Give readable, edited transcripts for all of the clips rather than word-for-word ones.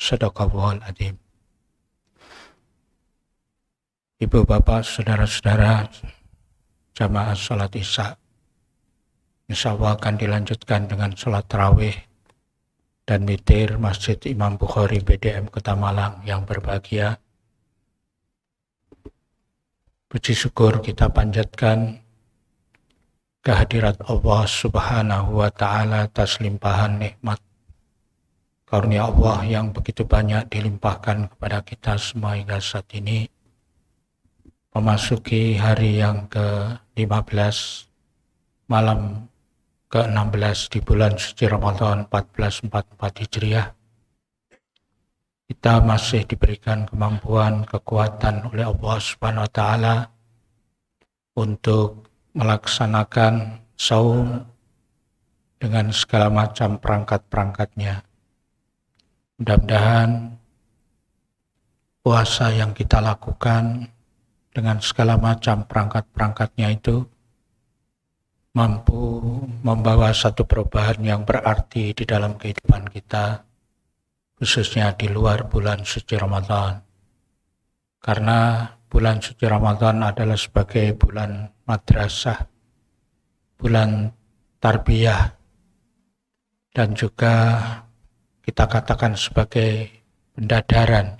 Shadaqallahul adzim. Ibu bapak saudara-saudara jamaah salat isya, insyaallah akan dilanjutkan dengan salat tarawih dan witir Masjid Imam Bukhari BDM Kota Malang yang berbahagia. Puji syukur kita panjatkan kehadirat Allah Subhanahu wa Ta'ala atas limpahan nikmat karunia Allah yang begitu banyak dilimpahkan kepada kita semua hingga saat ini, memasuki hari yang ke-15, malam ke-16 di bulan suci Ramadan 1444 Hijriah. Kita masih diberikan kemampuan, kekuatan oleh Allah Subhanahu wa Ta'ala untuk melaksanakan saum dengan segala macam perangkat-perangkatnya. Mudah-mudahan puasa yang kita lakukan dengan segala macam perangkat-perangkatnya itu mampu membawa satu perubahan yang berarti di dalam kehidupan kita, khususnya di luar bulan suci Ramadan. Karena bulan suci Ramadan adalah sebagai bulan madrasah, bulan tarbiyah, dan juga kita katakan sebagai pendadaran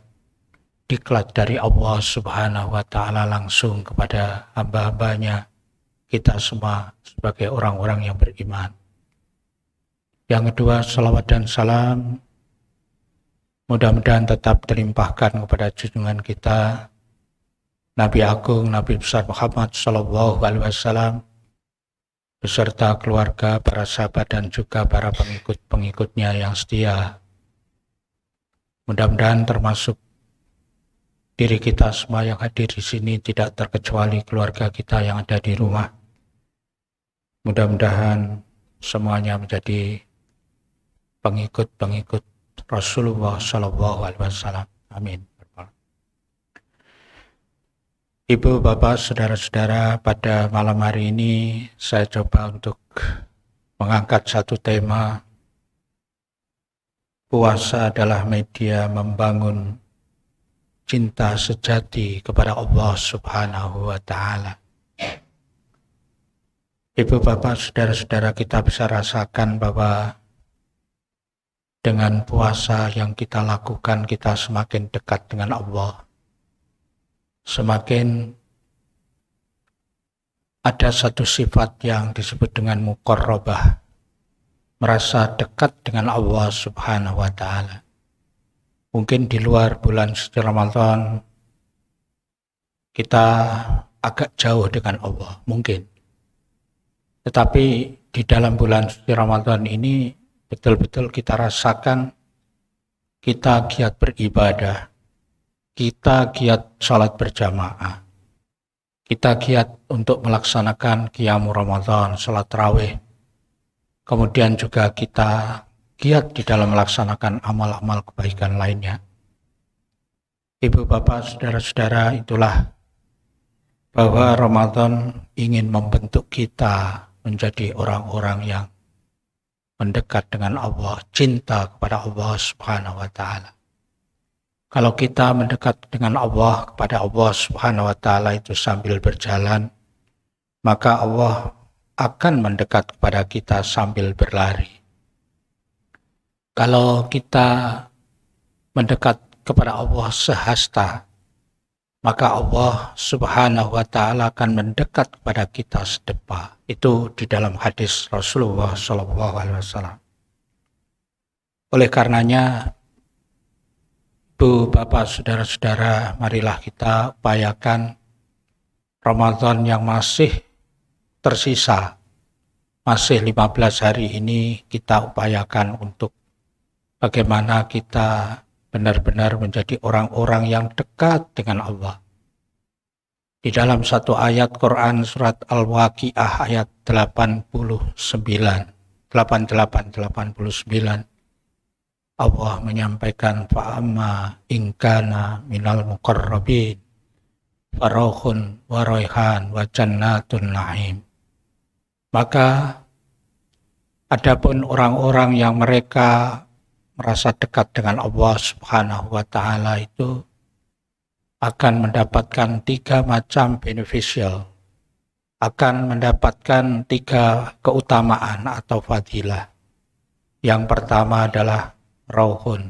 diklat dari Allah Subhanahu wa Ta'ala langsung kepada hamba-hambanya, kita semua sebagai orang-orang yang beriman. Yang kedua, salawat dan salam mudah-mudahan tetap terlimpahkan kepada junjungan kita Nabi Agung, Nabi besar Muhammad Sallallahu Alaihi Wasallam beserta keluarga, para sahabat dan juga para pengikut-pengikutnya yang setia. Mudah-mudahan termasuk diri kita semua yang hadir di sini, tidak terkecuali keluarga kita yang ada di rumah. Mudah-mudahan semuanya menjadi pengikut-pengikut Rasulullah Sallallahu Alaihi Wasallam. Amin. Ibu, bapak, saudara-saudara, pada malam hari ini saya coba untuk mengangkat satu tema. Puasa adalah media membangun cinta sejati kepada Allah Subhanahu wa Ta'ala. Ibu, bapak, saudara-saudara, kita bisa rasakan bahwa dengan puasa yang kita lakukan, kita semakin dekat dengan Allah. Semakin ada satu sifat yang disebut dengan muqarrabah, merasa dekat dengan Allah Subhanahu wa Ta'ala. Mungkin di luar bulan suci Ramadan kita agak jauh dengan Allah, mungkin. Tetapi di dalam bulan suci Ramadan ini betul-betul kita rasakan kita giat beribadah, kita giat sholat berjamaah, kita giat untuk melaksanakan qiyamul Ramadan, sholat tarawih. Kemudian juga kita giat di dalam melaksanakan amal-amal kebaikan lainnya. Ibu, bapak, saudara-saudara, itulah bahwa Ramadan ingin membentuk kita menjadi orang-orang yang mendekat dengan Allah, cinta kepada Allah Subhanahu wa Ta'ala. Kalau kita mendekat dengan Allah, kepada Allah Subhanahu wa Ta'ala itu sambil berjalan, maka Allah akan mendekat kepada kita sambil berlari. Kalau kita mendekat kepada Allah sehasta, maka Allah Subhanahu wa Ta'ala akan mendekat kepada kita sedepa. Itu di dalam hadis Rasulullah Sallallahu Alaihi Wasallam. Oleh karenanya, Ibu, bapak, saudara-saudara, marilah kita upayakan Ramadan yang masih tersisa, masih 15 hari ini, kita upayakan untuk bagaimana kita benar-benar menjadi orang-orang yang dekat dengan Allah. Di dalam satu ayat Quran surat Al-Waqiah ayat 89, Allah menyampaikan fa'amma ingkana minal muqarrabin farauhun wa raihan wa jannatun na'im. Maka adapun orang-orang yang mereka merasa dekat dengan Allah Subhanahu wa Ta'ala itu akan mendapatkan 3 macam beneficial, akan mendapatkan 3 keutamaan atau fadilah. Yang pertama adalah rauhun,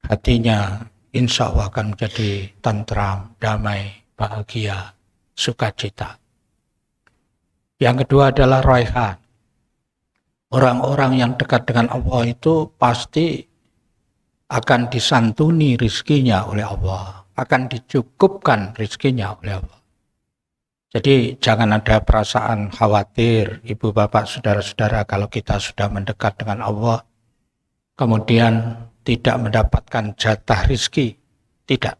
hatinya insya Allah akan menjadi tentram, damai, bahagia, sukacita. Yang kedua adalah raihan. Orang-orang yang dekat dengan Allah itu pasti akan disantuni rizkinya oleh Allah, akan dicukupkan rizkinya oleh Allah. Jadi jangan ada perasaan khawatir, ibu bapak, saudara-saudara, kalau kita sudah mendekat dengan Allah, kemudian tidak mendapatkan jatah rizki. Tidak.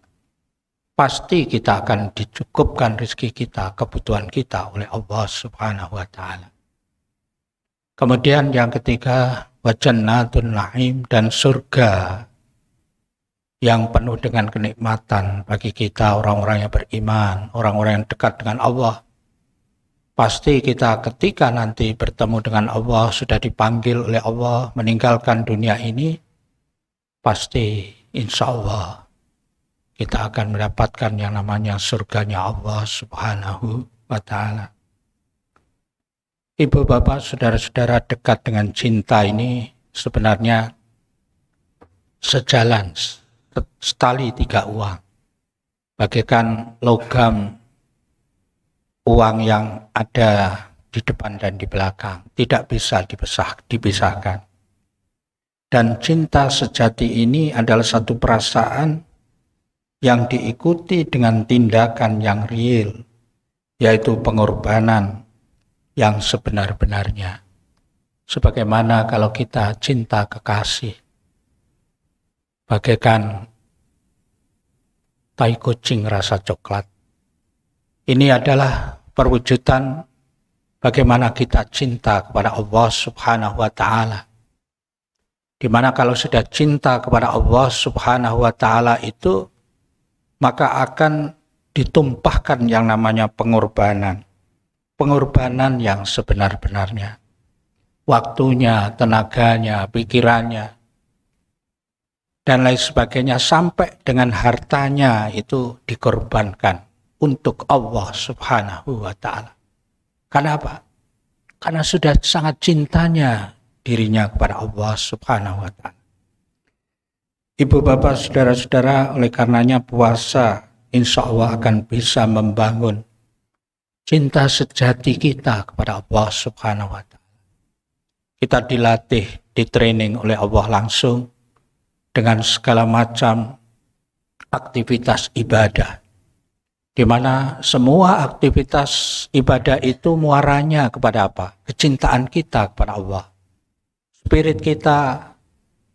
Pasti kita akan dicukupkan rizki kita, kebutuhan kita oleh Allah Subhanahu wa Ta'ala. Kemudian yang ketiga, wa jannatun na'im, dan surga yang penuh dengan kenikmatan bagi kita orang-orang yang beriman, orang-orang yang dekat dengan Allah. Pasti kita ketika nanti bertemu dengan Allah, sudah dipanggil oleh Allah meninggalkan dunia ini, pasti insya Allah kita akan mendapatkan yang namanya surganya Allah Subhanahu wa Ta'ala. Ibu bapak, saudara-saudara, dekat dengan cinta ini sebenarnya sejalan, setali 3 uang. Bagaikan logam uang yang ada di depan dan di belakang, tidak bisa dipisahkan. Dan cinta sejati ini adalah satu perasaan yang diikuti dengan tindakan yang real, yaitu pengorbanan yang sebenar-benarnya. Sebagaimana kalau kita cinta kekasih, bagaikan tai kucing rasa coklat. Ini adalah perwujudan bagaimana kita cinta kepada Allah Subhanahu wa Ta'ala. Di mana kalau sudah cinta kepada Allah Subhanahu wa Ta'ala itu, maka akan ditumpahkan yang namanya pengorbanan. Pengorbanan yang sebenar-benarnya. Waktunya, tenaganya, pikirannya, dan lain sebagainya, sampai dengan hartanya itu dikorbankan untuk Allah Subhanahu wa Ta'ala. Karena apa? Karena sudah sangat cintanya dirinya kepada Allah Subhanahu wa Ta'ala. Ibu bapak, saudara-saudara, oleh karenanya puasa insya Allah akan bisa membangun cinta sejati kita kepada Allah Subhanahu wa Ta'ala. Kita dilatih, ditraining oleh Allah langsung dengan segala macam aktivitas ibadah, di mana semua aktivitas ibadah itu muaranya kepada apa? Kecintaan kita kepada Allah. Spirit kita,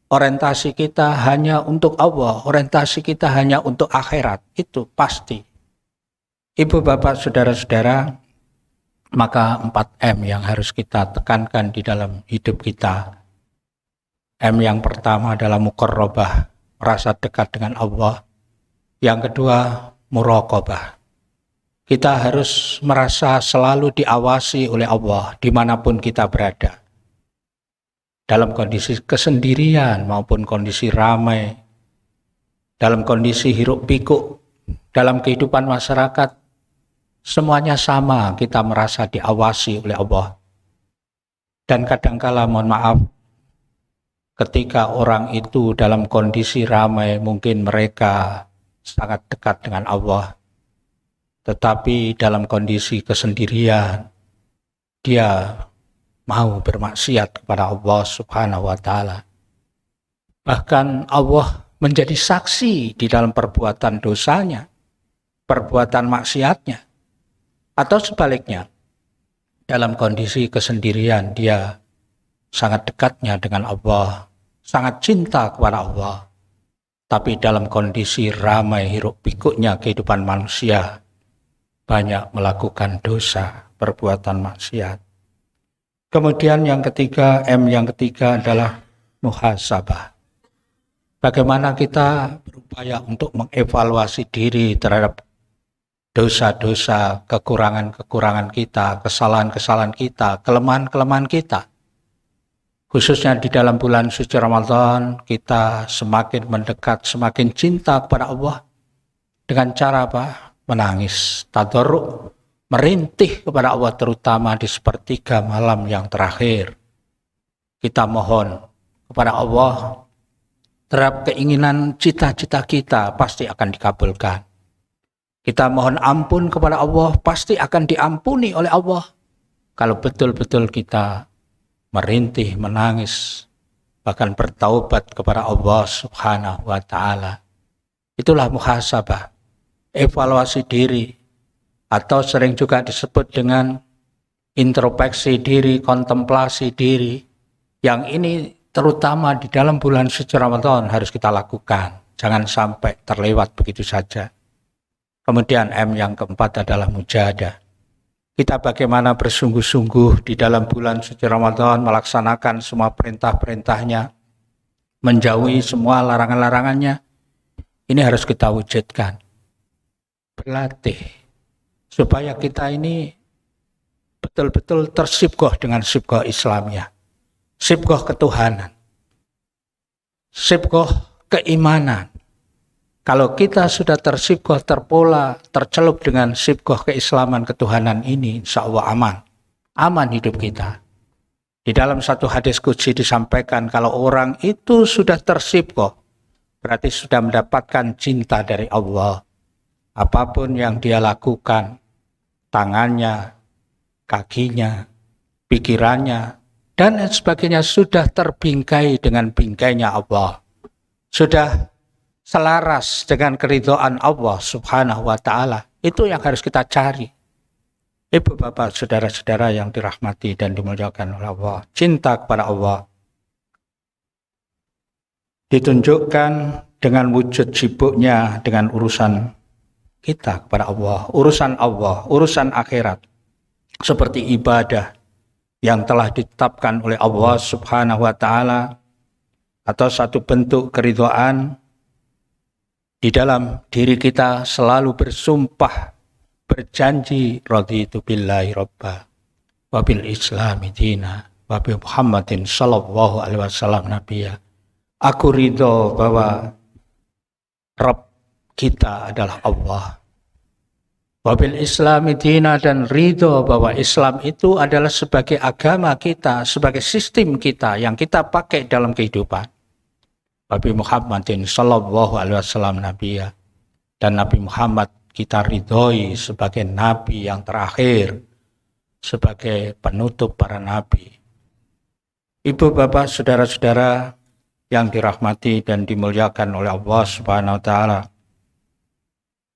orientasi kita hanya untuk Allah, orientasi kita hanya untuk akhirat, itu pasti. Ibu bapak, saudara-saudara, maka 4M yang harus kita tekankan di dalam hidup kita. M yang pertama adalah muqarrabah, merasa dekat dengan Allah. Yang kedua, muraqabah. Kita harus merasa selalu diawasi oleh Allah dimanapun kita berada. Dalam kondisi kesendirian maupun kondisi ramai, dalam kondisi hiruk pikuk, dalam kehidupan masyarakat, semuanya sama, kita merasa diawasi oleh Allah. Dan kadangkala, mohon maaf, ketika orang itu dalam kondisi ramai, mungkin mereka sangat dekat dengan Allah, tetapi dalam kondisi kesendirian, dia mau bermaksiat kepada Allah Subhanahu wa Ta'ala. Bahkan Allah menjadi saksi di dalam perbuatan dosanya, perbuatan maksiatnya. Atau sebaliknya, dalam kondisi kesendirian dia sangat dekatnya dengan Allah, sangat cinta kepada Allah. Tapi dalam kondisi ramai hiruk pikuknya kehidupan manusia, banyak melakukan dosa, perbuatan maksiat. Kemudian yang ketiga, M yang ketiga adalah muhasabah. Bagaimana kita berupaya untuk mengevaluasi diri terhadap dosa-dosa, kekurangan-kekurangan kita, kesalahan-kesalahan kita, kelemahan-kelemahan kita. Khususnya di dalam bulan suci Ramadan, kita semakin mendekat, semakin cinta kepada Allah. Dengan cara apa? Menangis, tadarruk, merintih kepada Allah, terutama di sepertiga malam yang terakhir. Kita mohon kepada Allah, terhadap keinginan cita-cita kita pasti akan dikabulkan. Kita mohon ampun kepada Allah, pasti akan diampuni oleh Allah. Kalau betul-betul kita merintih, menangis, bahkan bertaubat kepada Allah Subhanahu wa Ta'ala. Itulah muhasabah, evaluasi diri, atau sering juga disebut dengan introspeksi diri, kontemplasi diri. Yang ini terutama di dalam bulan suci Ramadan harus kita lakukan. Jangan sampai terlewat begitu saja. Kemudian M yang keempat adalah mujahadah. Kita bagaimana bersungguh-sungguh di dalam bulan suci Ramadan melaksanakan semua perintah-perintahnya, menjauhi semua larangan-larangannya. Ini harus kita wujudkan. Berlatih supaya kita ini betul-betul tersibgoh dengan sibgoh Islamiyah, sibgoh ketuhanan, sibgoh keimanan. Kalau kita sudah tersibgoh, terpola, tercelup dengan sibgoh keislaman ketuhanan ini, insya Allah aman. Aman hidup kita. Di dalam satu hadis qudsi disampaikan, kalau orang itu sudah tersibgoh, berarti sudah mendapatkan cinta dari Allah. Apapun yang dia lakukan, tangannya, kakinya, pikirannya, dan sebagainya sudah terbingkai dengan bingkainya Allah. Sudah selaras dengan keridhaan Allah Subhanahu wa Ta'ala. Itu yang harus kita cari. Ibu bapak saudara-saudara yang dirahmati dan dimuliakan oleh Allah, cinta kepada Allah ditunjukkan dengan wujud sibuknya dengan urusan kita kepada Allah, urusan akhirat, seperti ibadah yang telah ditetapkan oleh Allah Subhanahu wa Ta'ala, atau satu bentuk keridhaan. Di dalam diri kita selalu bersumpah, berjanji, raditu billahi rabba, wa bil islami dina, wa bi Muhammadin sallallahu alaihi wasallam nabiyya. Aku ridho bahwa Rabb kita adalah Allah. Wa bil islami dina, dan ridho bahwa Islam itu adalah sebagai agama kita, sebagai sistem kita yang kita pakai dalam kehidupan. Nabi Muhammadin sallallahu alaihi wasallam nabiyya, dan Nabi Muhammad kita ridhoi sebagai nabi yang terakhir, sebagai penutup para nabi. Ibu bapak saudara-saudara yang dirahmati dan dimuliakan oleh Allah Subhanahu wa Ta'ala,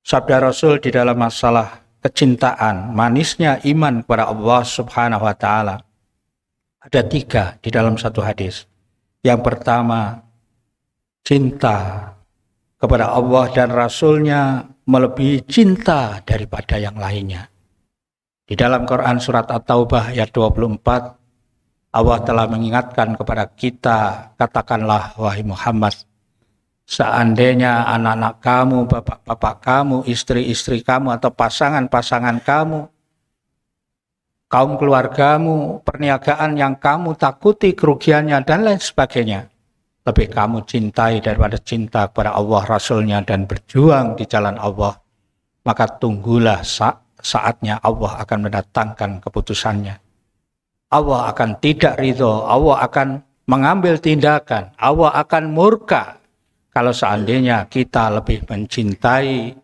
sabda Rasul di dalam masalah kecintaan, manisnya iman kepada Allah Subhanahu wa Ta'ala, ada 3 di dalam satu hadis. Yang pertama, cinta kepada Allah dan Rasul-Nya melebihi cinta daripada yang lainnya. Di dalam Quran surat At-Taubah ayat 24, Allah telah mengingatkan kepada kita, katakanlah wahai Muhammad, seandainya anak-anak kamu, bapak-bapak kamu, istri-istri kamu, atau pasangan-pasangan kamu, kaum keluargamu, perniagaan yang kamu takuti kerugiannya, dan lain sebagainya, lebih kamu cintai daripada cinta kepada Allah, Rasul-Nya, dan berjuang di jalan Allah, maka tunggulah saatnya Allah akan mendatangkan keputusannya. Allah akan tidak ridho, Allah akan mengambil tindakan, Allah akan murka kalau seandainya kita lebih mencintai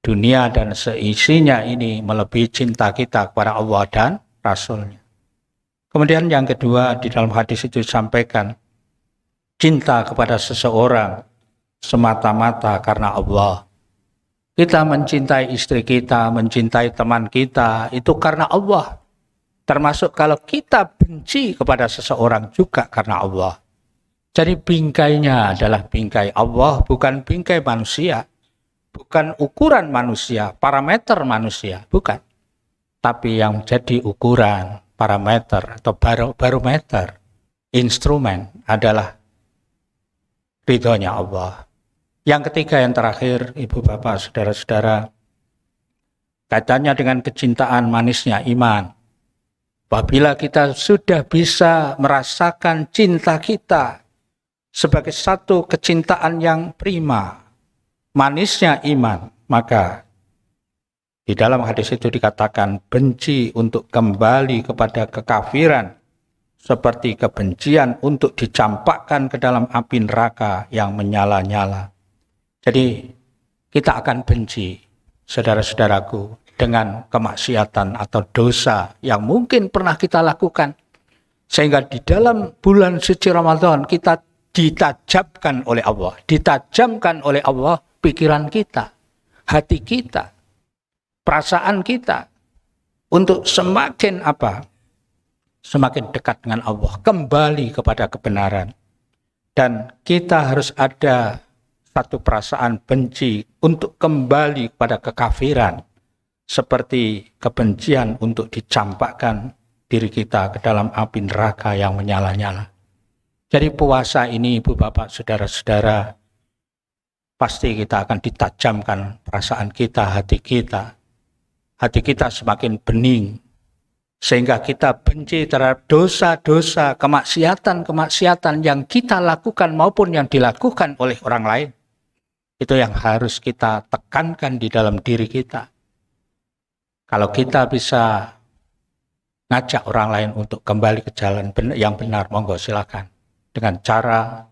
dunia dan seisinya ini melebihi cinta kita kepada Allah dan Rasul-Nya. Kemudian yang kedua, di dalam hadis itu disampaikan, cinta kepada seseorang semata-mata karena Allah. Kita mencintai istri kita, mencintai teman kita, itu karena Allah. Termasuk kalau kita benci kepada seseorang juga karena Allah. Jadi bingkainya adalah bingkai Allah, bukan bingkai manusia. Bukan ukuran manusia, parameter manusia, bukan. Tapi yang jadi ukuran, parameter atau barometer, instrumen adalah ridhonya Allah. Yang ketiga, yang terakhir, ibu bapak saudara-saudara, kaitannya dengan kecintaan manisnya iman. Apabila kita sudah bisa merasakan cinta kita sebagai satu kecintaan yang prima, manisnya iman, maka di dalam hadis itu dikatakan benci untuk kembali kepada kekafiran seperti kebencian untuk dicampakkan ke dalam api neraka yang menyala-nyala. Jadi kita akan benci, saudara-saudaraku, dengan kemaksiatan atau dosa yang mungkin pernah kita lakukan. Sehingga di dalam bulan suci Ramadan kita ditajamkan oleh Allah pikiran kita, hati kita, perasaan kita untuk semakin semakin dekat dengan Allah, kembali kepada kebenaran. Dan kita harus ada satu perasaan benci untuk kembali kepada kekafiran, seperti kebencian untuk dicampakkan diri kita ke dalam api neraka yang menyala-nyala. Jadi puasa ini, Ibu Bapak, Saudara-saudara, pasti kita akan ditajamkan perasaan kita, hati kita. Hati kita semakin bening, sehingga kita benci terhadap dosa-dosa, kemaksiatan-kemaksiatan yang kita lakukan maupun yang dilakukan oleh orang lain. Itu yang harus kita tekankan di dalam diri kita. Kalau kita bisa ngajak orang lain untuk kembali ke jalan yang benar, monggo silakan. Dengan cara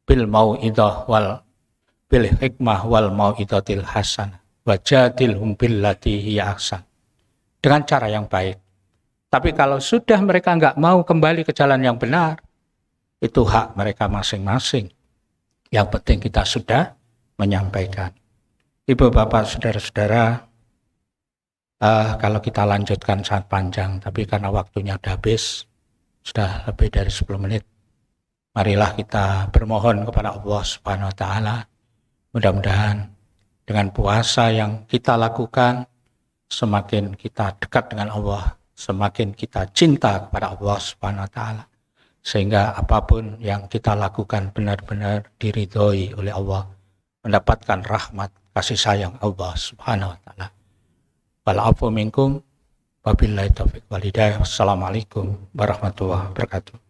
bil hikmah wal mau'izatil hasanah wajadilhum billati hiya ahsan. Dengan cara yang baik. Tapi kalau sudah mereka nggak mau kembali ke jalan yang benar, itu hak mereka masing-masing. Yang penting kita sudah menyampaikan. Ibu, Bapak, Saudara-saudara, kalau kita lanjutkan sangat panjang, tapi karena waktunya sudah habis, sudah lebih dari 10 menit. Marilah kita bermohon kepada Allah Subhanahu wa Ta'ala. Mudah-mudahan dengan puasa yang kita lakukan, semakin kita dekat dengan Allah, semakin kita cinta kepada Allah Subhanahu wa Ta'ala. Sehingga apapun yang kita lakukan benar-benar diridhoi oleh Allah, mendapatkan rahmat kasih sayang Allah Subhanahu wa Ta'ala. Wal afu minkum wabillahi taufiq wal hidayah. Wassalamualaikum warahmatullahi wabarakatuh.